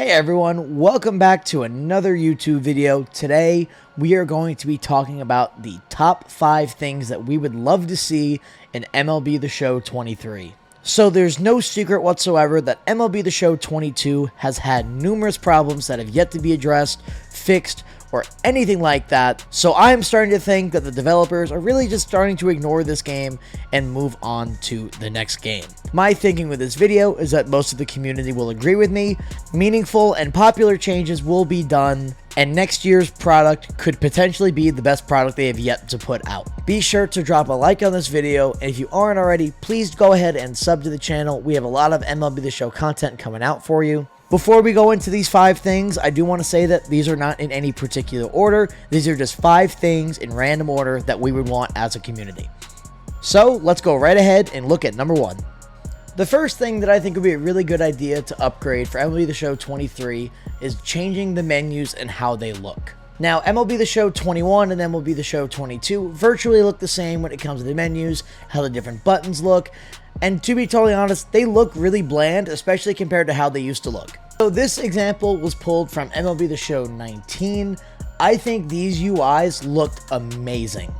Hey everyone, welcome back to another YouTube video. Today we are going to be talking about the top 5 things that we would love to see in MLB the Show 23. So there's no secret whatsoever that MLB the Show 22 has had numerous problems that have yet to be addressed, fixed, or anything like that. So I'm starting to think that the developers are really just starting to ignore this game and move on to the next game. My thinking with this video is that most of the community will agree with me. Meaningful and popular changes will be done, and next year's product could potentially be the best product they have yet to put out. Be sure to drop a like on this video, and if you aren't already, please go ahead and sub to the channel. We have a lot of MLB the Show content coming out for you. Before we go into these 5 things, I do want to say that these are not in any particular order. These are just 5 things in random order that we would want as a community. So let's go right ahead and look at number 1. The first thing that I think would be a really good idea to upgrade for MLB The Show 23 is changing the menus and how they look. Now, MLB The Show 21 and MLB The Show 22 virtually look the same when it comes to the menus, how the different buttons look, and to be totally honest, they look really bland, especially compared to how they used to look. So this example was pulled from MLB The Show 19. I think these UIs looked amazing.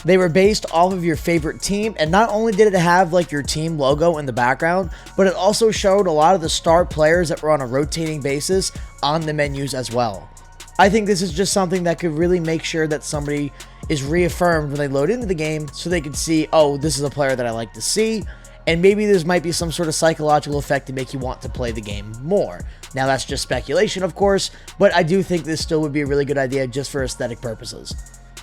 They were based off of your favorite team, and not only did it have like your team logo in the background, but it also showed a lot of the star players that were on a rotating basis on the menus as well. I think this is just something that could really make sure that somebody is reaffirmed when they load into the game, so they can see, oh, this is a player that I like to see, and maybe there might be some sort of psychological effect to make you want to play the game more. Now that's just speculation, of course, but I do think this still would be a really good idea just for aesthetic purposes.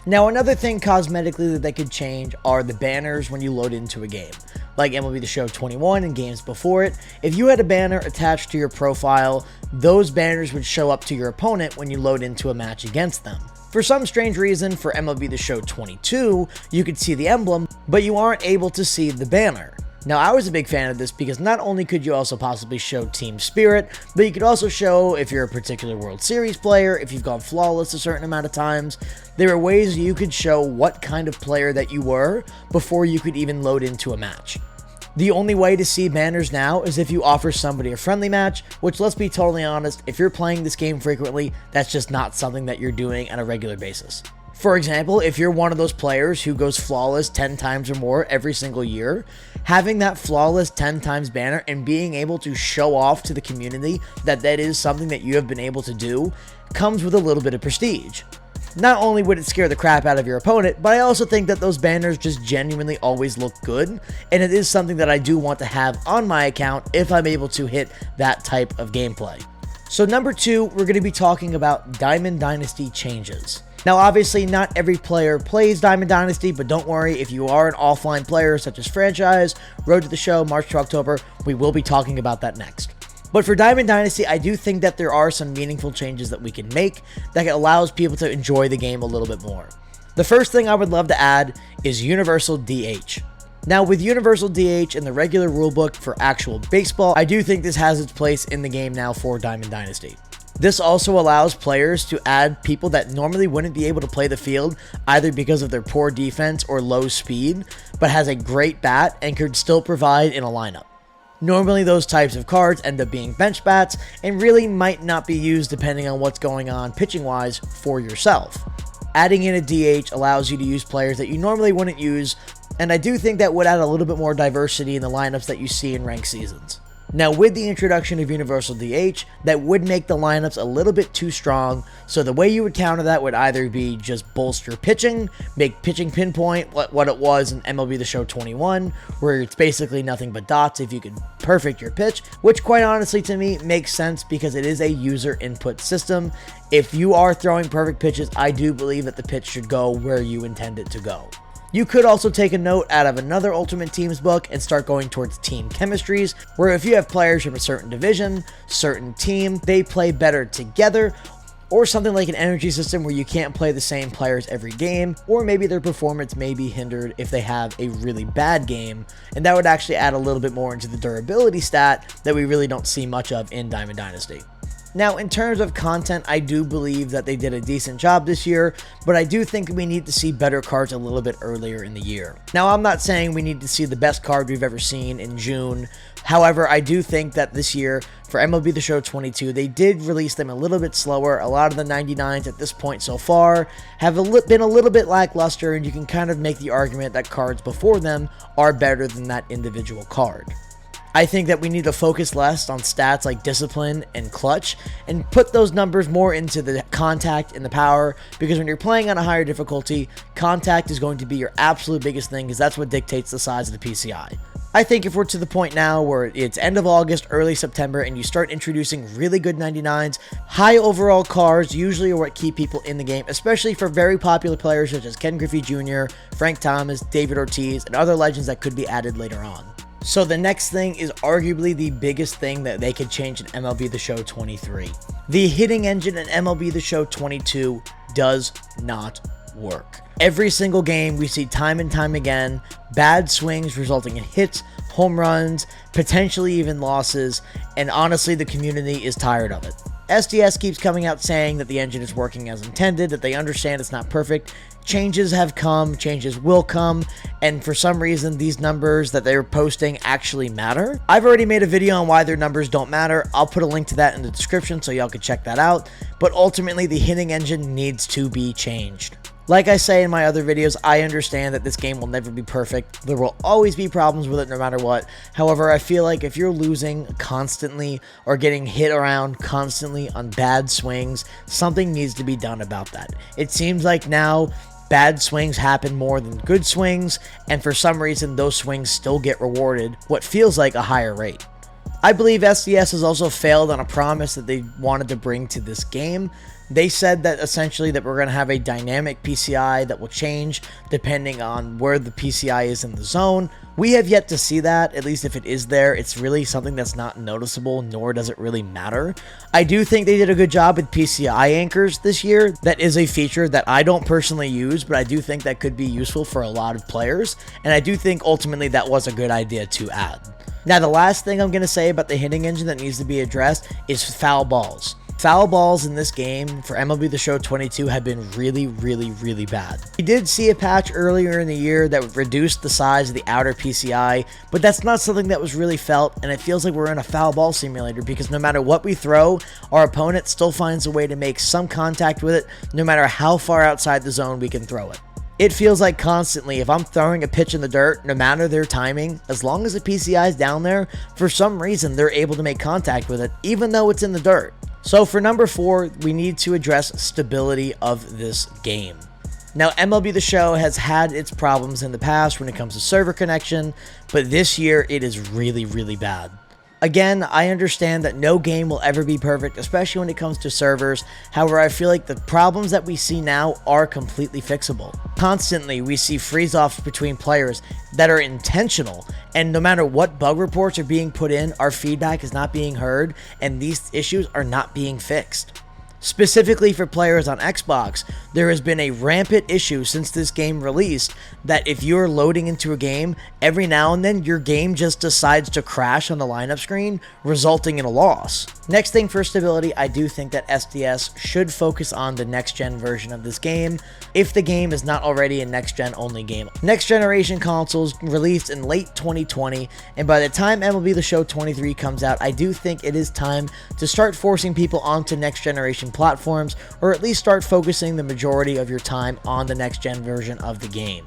Now, another thing cosmetically that they could change are the banners when you load into a game. Like MLB The Show 21 and games before it, if you had a banner attached to your profile, those banners would show up to your opponent when you load into a match against them. For some strange reason, for MLB The Show 22, you could see the emblem, but you aren't able to see the banner. Now, I was a big fan of this because not only could you also possibly show team spirit, but you could also show if you're a particular World Series player, if you've gone flawless a certain amount of times. There are ways you could show what kind of player that you were before you could even load into a match. The only way to see banners now is if you offer somebody a friendly match, which, let's be totally honest, if you're playing this game frequently, that's just not something that you're doing on a regular basis. For example, if you're one of those players who goes flawless 10 times or more every single year, having that flawless 10 times banner and being able to show off to the community that that is something that you have been able to do comes with a little bit of prestige. Not only would it scare the crap out of your opponent, but I also think that those banners just genuinely always look good, and it is something that I do want to have on my account if I'm able to hit that type of gameplay. So number 2, we're going to be talking about Diamond Dynasty changes. Now, obviously, not every player plays Diamond Dynasty, but don't worry, if you are an offline player such as Franchise, Road to the Show, March to October, we will be talking about that next. But for Diamond Dynasty, I do think that there are some meaningful changes that we can make that allows people to enjoy the game a little bit more. The first thing I would love to add is Universal DH. Now, with Universal DH in the regular rulebook for actual baseball, I do think this has its place in the game now for Diamond Dynasty. This also allows players to add people that normally wouldn't be able to play the field either because of their poor defense or low speed, but has a great bat and could still provide in a lineup. Normally those types of cards end up being bench bats and really might not be used depending on what's going on pitching wise for yourself. Adding in a DH allows you to use players that you normally wouldn't use, and I do think that would add a little bit more diversity in the lineups that you see in ranked seasons. Now, with the introduction of Universal DH, that would make the lineups a little bit too strong, so the way you would counter that would either be just bolster pitching, make pitching pinpoint what it was in MLB The Show 21, where it's basically nothing but dots if you could perfect your pitch, which quite honestly to me makes sense because it is a user input system. If you are throwing perfect pitches, I do believe that the pitch should go where you intend it to go. You could also take a note out of another Ultimate Teams book and start going towards team chemistries, where if you have players from a certain division, certain team, they play better together, or something like an energy system where you can't play the same players every game, or maybe their performance may be hindered if they have a really bad game, and that would actually add a little bit more into the durability stat that we really don't see much of in Diamond Dynasty. Now, in terms of content, I do believe that they did a decent job this year, but I do think we need to see better cards a little bit earlier in the year. Now, I'm not saying we need to see the best card we've ever seen in June. However, I do think that this year, for MLB The Show 22, they did release them a little bit slower. A lot of the 99s at this point so far have been a little bit lackluster, and you can kind of make the argument that cards before them are better than that individual card. I think that we need to focus less on stats like discipline and clutch and put those numbers more into the contact and the power, because when you're playing on a higher difficulty, contact is going to be your absolute biggest thing, because that's what dictates the size of the PCI. I think if we're to the point now where it's end of August, early September, and you start introducing really good 99s, high overall cards usually are what keep people in the game, especially for very popular players such as Ken Griffey Jr., Frank Thomas, David Ortiz, and other legends that could be added later on. So the next thing is arguably the biggest thing that they could change in MLB The Show 23. The hitting engine in MLB The Show 22 does not work. Every single game we see time and time again, bad swings resulting in hits, home runs, potentially even losses, and honestly the community is tired of it. SDS keeps coming out saying that the engine is working as intended, that they understand it's not perfect. Changes have come, changes will come, and for some reason these numbers that they're posting actually matter. I've already made a video on why their numbers don't matter. I'll put a link to that in the description so y'all can check that out, but ultimately the hitting engine needs to be changed. Like I say in my other videos, I understand that this game will never be perfect. There will always be problems with it no matter what. However, I feel like if you're losing constantly or getting hit around constantly on bad swings, something needs to be done about that. It seems like now bad swings happen more than good swings, and for some reason those swings still get rewarded what feels like a higher rate. I believe SDS has also failed on a promise that they wanted to bring to this game. They said that essentially that we're going to have a dynamic PCI that will change depending on where the PCI is in the zone. We have yet to see that, at least if it is there. It's really something that's not noticeable, nor does it really matter. I do think they did a good job with PCI anchors this year. That is a feature that I don't personally use, but I do think that could be useful for a lot of players, and I do think ultimately that was a good idea to add. Now, the last thing I'm going to say about the hitting engine that needs to be addressed is foul balls. Foul balls in this game for MLB The Show 22 have been really bad. We did see a patch earlier in the year that reduced the size of the outer PCI, but that's not something that was really felt, and it feels like we're in a foul ball simulator because no matter what we throw, our opponent still finds a way to make some contact with it, no matter how far outside the zone we can throw it. It feels like constantly, if I'm throwing a pitch in the dirt, no matter their timing, as long as the PCI is down there, for some reason they're able to make contact with it, even though it's in the dirt. So for number 4, we need to address stability of this game. Now, MLB The Show has had its problems in the past when it comes to server connection, but this year it is really bad. Again, I understand that no game will ever be perfect, especially when it comes to servers. However, I feel like the problems that we see now are completely fixable. Constantly, we see freeze-offs between players that are intentional, and no matter what bug reports are being put in, our feedback is not being heard, and these issues are not being fixed. Specifically for players on Xbox, there has been a rampant issue since this game released that if you're loading into a game, every now and then your game just decides to crash on the lineup screen, resulting in a loss. Next thing for stability, I do think that SDS should focus on the next-gen version of this game, if the game is not already a next-gen only game. Next-generation consoles released in late 2020, and by the time MLB The Show 23 comes out, I do think it is time to start forcing people onto next-generation platforms, or at least start focusing the majority of your time on the next-gen version of the game.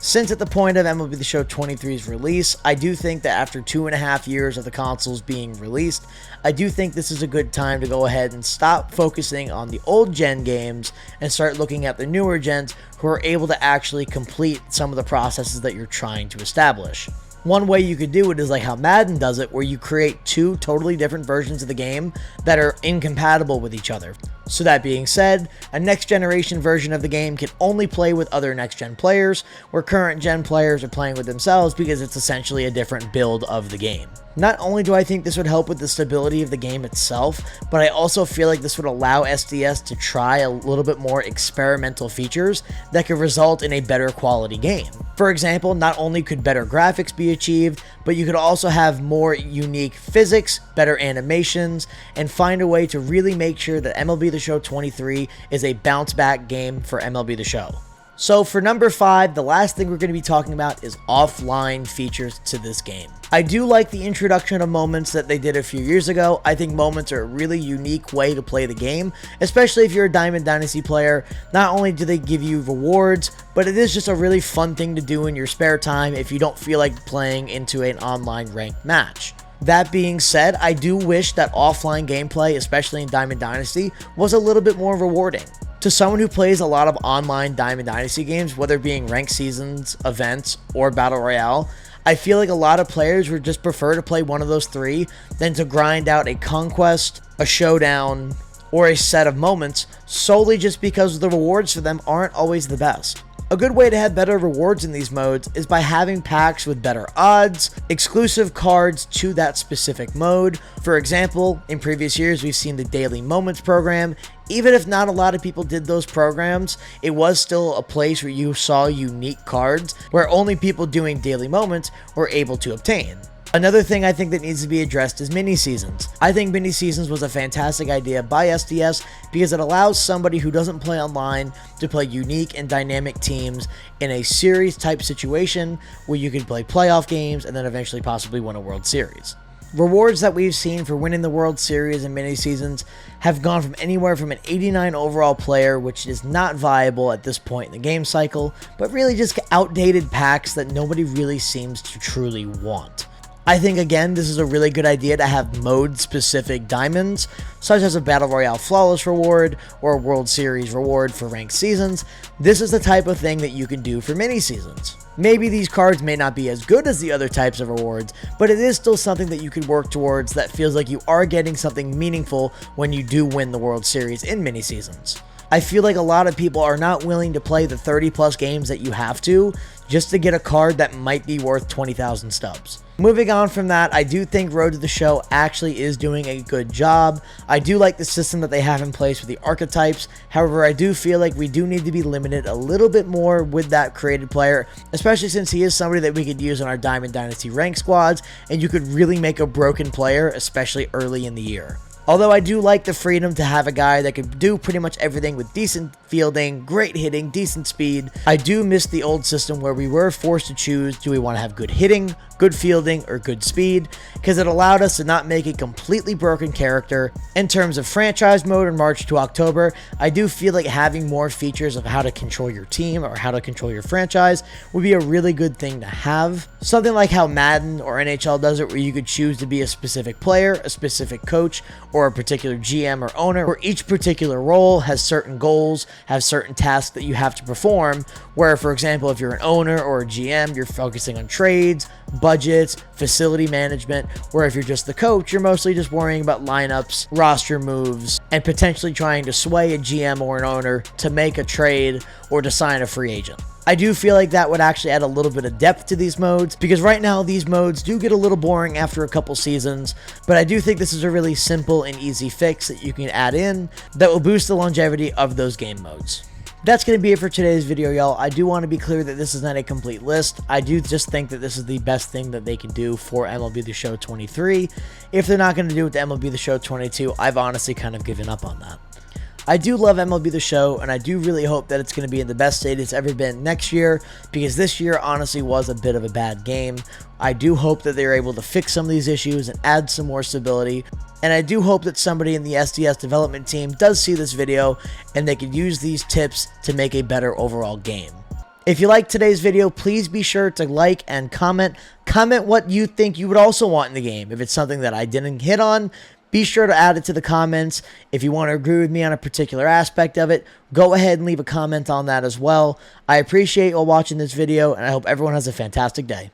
Since at the point of MLB The Show 23's release, I do think that after 2.5 years of the consoles being released, I do think this is a good time to go ahead and stop focusing on the old gen games and start looking at the newer gens who are able to actually complete some of the processes that you're trying to establish. One way you could do it is like how Madden does it, where you create 2 totally different versions of the game that are incompatible with each other. So that being said, a next generation version of the game can only play with other next gen players, where current gen players are playing with themselves because it's essentially a different build of the game. Not only do I think this would help with the stability of the game itself, but I also feel like this would allow SDS to try a little bit more experimental features that could result in a better quality game. For example, not only could better graphics be achieved, but you could also have more unique physics, better animations, and find a way to really make sure that MLB The Show 23 is a bounce back game for MLB The Show. So for number 5, the last thing we're going to be talking about is offline features to this game. I do like the introduction of moments that they did a few years ago. I think moments are a really unique way to play the game, especially if you're a Diamond Dynasty player. Not only do they give you rewards, but it is just a really fun thing to do in your spare time if you don't feel like playing into an online ranked match. That being said, I do wish that offline gameplay, especially in Diamond Dynasty, was a little bit more rewarding. To someone who plays a lot of online Diamond Dynasty games, whether being ranked seasons, events, or Battle Royale, I feel like a lot of players would just prefer to play one of those three than to grind out a conquest, a showdown, or a set of moments solely just because the rewards for them aren't always the best. A good way to have better rewards in these modes is by having packs with better odds, exclusive cards to that specific mode. For example, in previous years we've seen the Daily Moments program. Even if not a lot of people did those programs, it was still a place where you saw unique cards where only people doing Daily Moments were able to obtain. Another thing I think that needs to be addressed is mini-seasons. I think mini-seasons was a fantastic idea by SDS because it allows somebody who doesn't play online to play unique and dynamic teams in a series type situation where you can play playoff games and then eventually possibly win a World Series. Rewards that we've seen for winning the World Series and mini-seasons have gone from anywhere from an 89 overall player, which is not viable at this point in the game cycle, but really just outdated packs that nobody really seems to truly want. I think, again, this is a really good idea to have mode-specific diamonds, such as a Battle Royale Flawless reward or a World Series reward for ranked seasons. This is the type of thing that you can do for mini-seasons. Maybe these cards may not be as good as the other types of rewards, but it is still something that you could work towards that feels like you are getting something meaningful when you do win the World Series in mini-seasons. I feel like a lot of people are not willing to play the 30-plus games that you have to just to get a card that might be worth 20,000 stubs. Moving on from that, I do think Road to the Show actually is doing a good job. I do like the system that they have in place with the archetypes. However, I do feel like we do need to be limited a little bit more with that created player, especially since he is somebody that we could use on our Diamond Dynasty rank squads, and you could really make a broken player, especially early in the year. Although I do like the freedom to have a guy that could do pretty much everything with decent fielding, great hitting, decent speed, I do miss the old system where we were forced to choose, do we want to have good hitting, good fielding, or good speed, because it allowed us to not make a completely broken character. In terms of franchise mode in March to October, I do feel like having more features of how to control your team or how to control your franchise would be a really good thing to have. Something like how Madden or NHL does it, where you could choose to be a specific player, a specific coach, or a particular GM or owner, where each particular role has certain goals, have certain tasks that you have to perform, where, for example, if you're an owner or a GM, you're focusing on trades, budgets, facility management, where if you're just the coach, you're mostly just worrying about lineups, roster moves, and potentially trying to sway a GM or an owner to make a trade or to sign a free agent. I do feel like that would actually add a little bit of depth to these modes, because right now these modes do get a little boring after a couple seasons, but I do think this is a really simple and easy fix that you can add in that will boost the longevity of those game modes. That's going to be it for today's video, y'all. I do want to be clear that this is not a complete list. I do just think that this is the best thing that they can do for MLB The Show 23. If they're not going to do it with MLB The Show 22, I've honestly kind of given up on that. I do love MLB The Show, and I do really hope that it's going to be in the best state it's ever been next year, because this year honestly was a bit of a bad game. I do hope that they're able to fix some of these issues and add some more stability, and I do hope that somebody in the SDS development team does see this video and they can use these tips to make a better overall game. If you liked today's video, please be sure to like and comment. Comment what you think you would also want in the game. If it's something that I didn't hit on, be sure to add it to the comments. If you want to agree with me on a particular aspect of it, go ahead and leave a comment on that as well. I appreciate you all watching this video, and I hope everyone has a fantastic day.